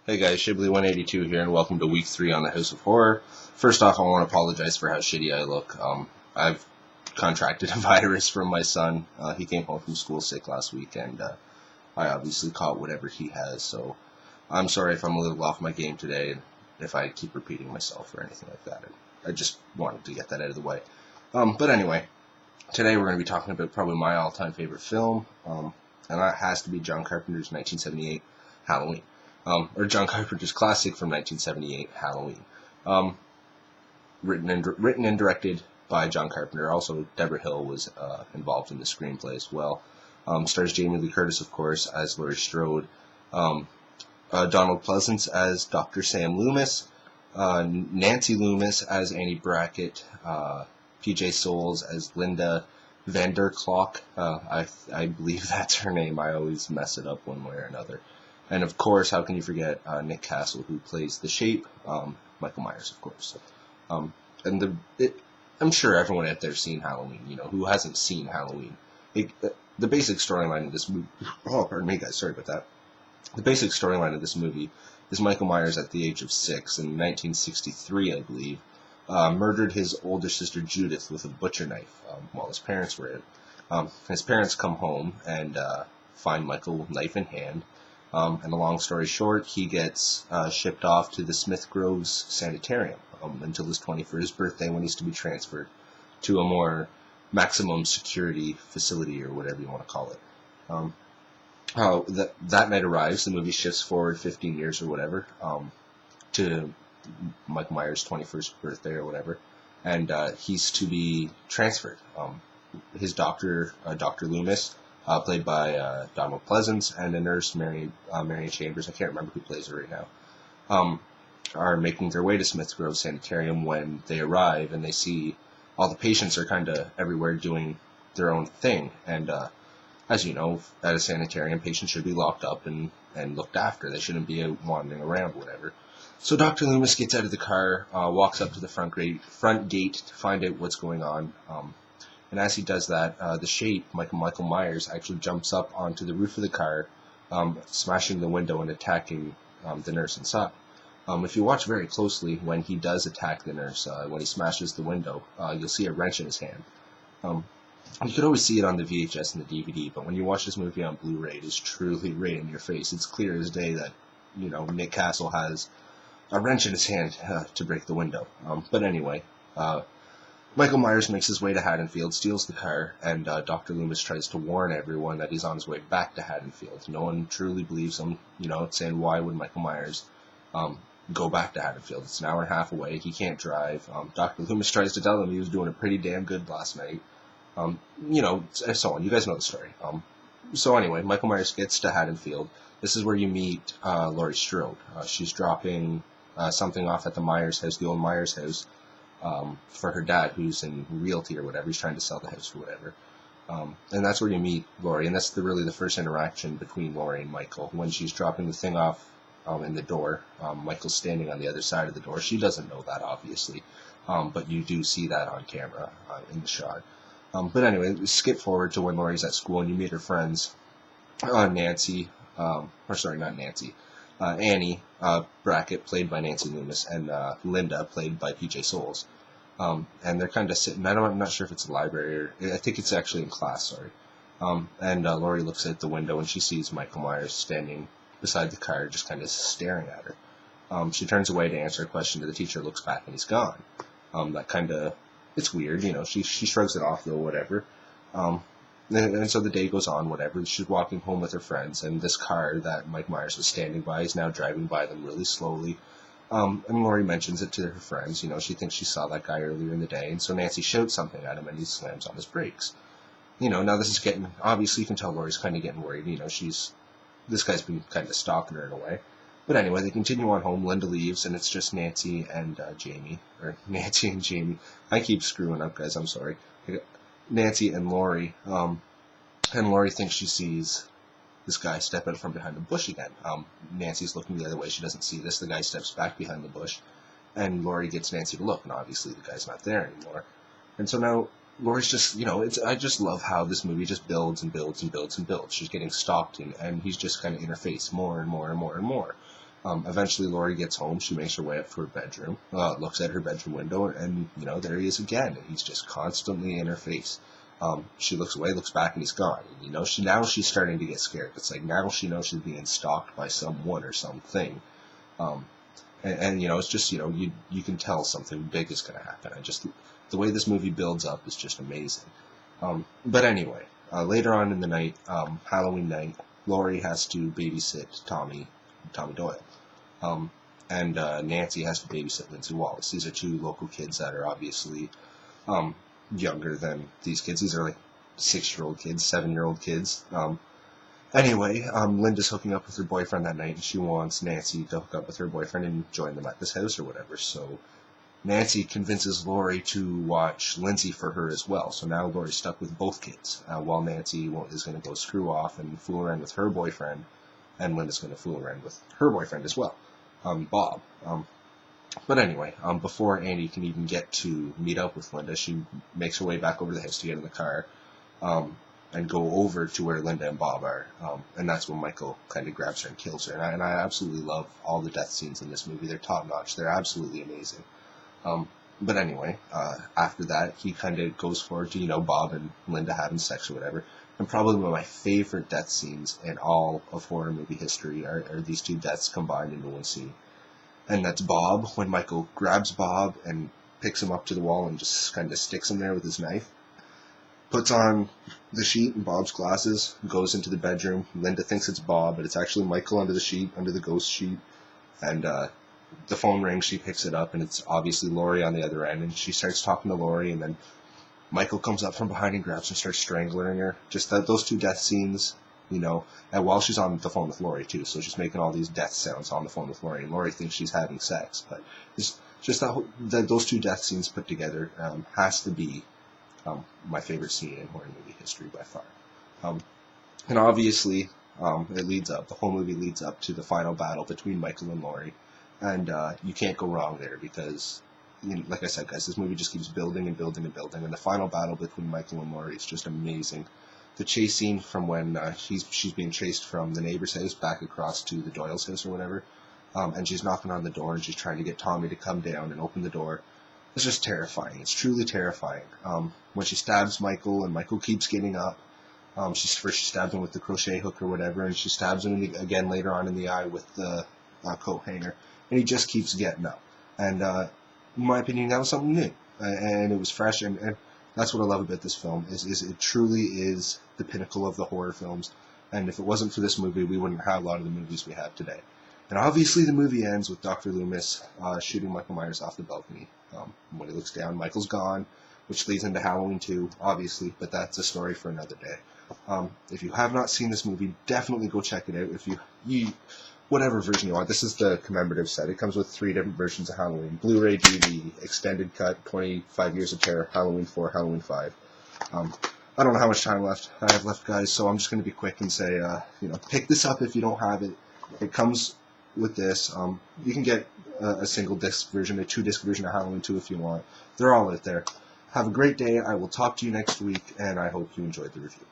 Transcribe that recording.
Hey guys, Shibley182 here, and welcome to week 3 on the House of Horror. First off, I want to apologize for how shitty I look. I've contracted a virus from my son. He came home from school sick last week, and I obviously caught whatever he has, so I'm sorry if I'm a little off my game today, and if I keep repeating myself or anything like that. I just wanted to get that out of the way. But anyway, today we're going to be talking about probably my all-time favorite film, and that has to be John Carpenter's 1978 Halloween. Or John Carpenter's classic from 1978, Halloween. Written and directed by John Carpenter. Also, Debra Hill was involved in the screenplay as well. Stars Jamie Lee Curtis, of course, as Laurie Strode. Donald Pleasence as Dr. Sam Loomis. Nancy Loomis as Annie Brackett. PJ Souls as Lynda. Klok. I believe that's her name. I always mess it up one way or another. And of course, how can you forget Nick Castle, who plays the Shape, Michael Myers, of course. I'm sure everyone out there's seen Halloween. You know, who hasn't seen Halloween? The basic storyline of this movie. Oh, pardon me, guys. Sorry about that. The basic storyline of this movie is Michael Myers, at the age of 6 in 1963, I believe, murdered his older sister Judith with a butcher knife while his parents were in. His parents come home and find Michael knife in hand. And a long story short, he gets shipped off to the Smith Groves Sanitarium until his 21st birthday, when he's to be transferred to a more maximum security facility, or whatever you want to call it. That night arrives, the movie shifts forward 15 years or whatever to Michael Myers' 21st birthday or whatever, and he's to be transferred. His doctor, Dr. Loomis, played by Donald Pleasence, and a nurse, Marion Chambers, I can't remember who plays her right now, are making their way to Smith Grove Sanitarium when they arrive, and they see all the patients are kind of everywhere doing their own thing. And as you know, at a sanitarium, patients should be locked up and looked after. They shouldn't be wandering around, whatever. So Dr. Loomis gets out of the car, walks up to the front gate to find out what's going on. And as he does that, the Shape, Michael Myers, actually jumps up onto the roof of the car, smashing the window and attacking the nurse inside. If you watch very closely, when he does attack the nurse, when he smashes the window, you'll see a wrench in his hand. You could always see it on the VHS and the DVD, but when you watch this movie on Blu-ray, it is truly right in your face. It's clear as day that, you know, Nick Castle has a wrench in his hand to break the window. But anyway, Michael Myers makes his way to Haddonfield, steals the car, and Dr. Loomis tries to warn everyone that he's on his way back to Haddonfield. No one truly believes him, you know, saying, why would Michael Myers go back to Haddonfield? It's an hour and a half away. He can't drive. Dr. Loomis tries to tell him he was doing a pretty damn good last night. You know, so on. You guys know the story. So anyway, Michael Myers gets to Haddonfield. This is where you meet Laurie Strode. She's dropping something off at the Myers house, the old Myers house, for her dad, who's in realty or whatever. He's trying to sell the house or whatever. And that's where you meet Laurie, and that's really the first interaction between Laurie and Michael. When she's dropping the thing off in the door, Michael's standing on the other side of the door. She doesn't know that, obviously, but you do see that on camera in the shot. But anyway, skip forward to when Laurie's at school, and you meet her friends, Nancy, or sorry, not Nancy, Annie Brackett, played by Nancy Loomis, and Lynda, played by PJ Souls. And they're kind of sitting, I'm not sure if it's a library, or I think it's actually in class, sorry. And Laurie looks at the window, and she sees Michael Myers standing beside the car, just kind of staring at her. She turns away to answer a question to the teacher, looks back, and he's gone. That kind of, it's weird, you know, she shrugs it off, though, whatever. And so the day goes on, whatever. She's walking home with her friends, and this car that Mike Myers was standing by is now driving by them really slowly. And Laurie mentions it to her friends. You know, she thinks she saw that guy earlier in the day, and so Nancy shouts something at him, and he slams on his brakes. You know, now this is getting, obviously you can tell Laurie's kind of getting worried. You know, this guy's been kind of stalking her in a way. But anyway, they continue on home. Lynda leaves, and it's just Nancy and Jamie. Or Nancy and Jamie. I keep screwing up, guys. I'm sorry. Nancy and Laurie. And Laurie thinks she sees this guy step out from behind the bush again. Nancy's looking the other way. She doesn't see this. The guy steps back behind the bush. And Laurie gets Nancy to look, and obviously the guy's not there anymore. And so now Laurie's just, you know, I just love how this movie just builds and builds and builds and builds. She's getting stalked, and he's just kind of in her face more and more and more and more. Eventually, Laurie gets home. She makes her way up to her bedroom, looks at her bedroom window, and, there he is again. And he's just constantly in her face. She looks away, looks back, and he's gone. And, now she's starting to get scared. It's like now she knows she's being stalked by someone or something. It's just, you can tell something big is going to happen. The way this movie builds up is just amazing. But anyway, later on in the night, Halloween night, Laurie has to babysit Tommy Doyle. And Nancy has to babysit Lindsay Wallace. These are two local kids that are obviously younger than these kids. These are like 6-year-old kids, 7-year-old kids. Anyway, Lynda's hooking up with her boyfriend that night, and she wants Nancy to hook up with her boyfriend and join them at this house or whatever. So Nancy convinces Laurie to watch Lindsay for her as well. So now Laurie's stuck with both kids, while Nancy is going to go screw off and fool around with her boyfriend, and Lynda's going to fool around with her boyfriend as well, Bob. But anyway, before Andy can even get to meet up with Lynda, she makes her way back over the house to get in the car, and go over to where Lynda and Bob are, and that's when Michael kind of grabs her and kills her. And I absolutely love all the death scenes in this movie. They're top-notch. They're absolutely amazing. But anyway, after that, he kind of goes forward to, Bob and Lynda having sex or whatever. And probably one of my favorite death scenes in all of horror movie history are these two deaths combined into one scene. And that's Bob, when Michael grabs Bob and picks him up to the wall and just kind of sticks him there with his knife. Puts on the sheet and Bob's glasses, goes into the bedroom. Lynda thinks it's Bob, but it's actually Michael under the sheet, under the ghost sheet. And the phone rings, she picks it up, and it's obviously Laurie on the other end. And she starts talking to Laurie, and then Michael comes up from behind and grabs her and starts strangling her. Just those two death scenes, and while she's on the phone with Laurie, too. So she's making all these death sounds on the phone with Laurie, and Laurie thinks she's having sex. But it's just those two death scenes put together has to be my favorite scene in horror movie history by far. And obviously, the whole movie leads up to the final battle between Michael and Laurie. And you can't go wrong there because, like I said, guys, this movie just keeps building and building and building. And the final battle between Michael and Laurie is just amazing. The chase scene from when she's being chased from the neighbor's house back across to the Doyle's house or whatever, and she's knocking on the door and she's trying to get Tommy to come down and open the door. It's just terrifying. It's truly terrifying. When she stabs Michael and Michael keeps getting up, she stabs him with the crochet hook or whatever, and she stabs him again later on in the eye with the coat hanger, and he just keeps getting up. And in my opinion, that was something new, and it was fresh, and that's what I love about this film, is it truly is the pinnacle of the horror films, and if it wasn't for this movie, we wouldn't have a lot of the movies we have today. And obviously the movie ends with Dr. Loomis shooting Michael Myers off the balcony. When he looks down, Michael's gone, which leads into Halloween 2, obviously, but that's a story for another day. If you have not seen this movie, definitely go check it out. If you whatever version you want. This is the commemorative set. It comes with 3 different versions of Halloween. Blu-ray, DVD, extended cut, 25 Years of Terror, Halloween 4, Halloween 5. I don't know how much time I have left, guys, so I'm just going to be quick and say, pick this up if you don't have it. It comes with this. You can get a single disc version, a 2-disc version of Halloween 2 if you want. They're all out there. Have a great day. I will talk to you next week, and I hope you enjoyed the review.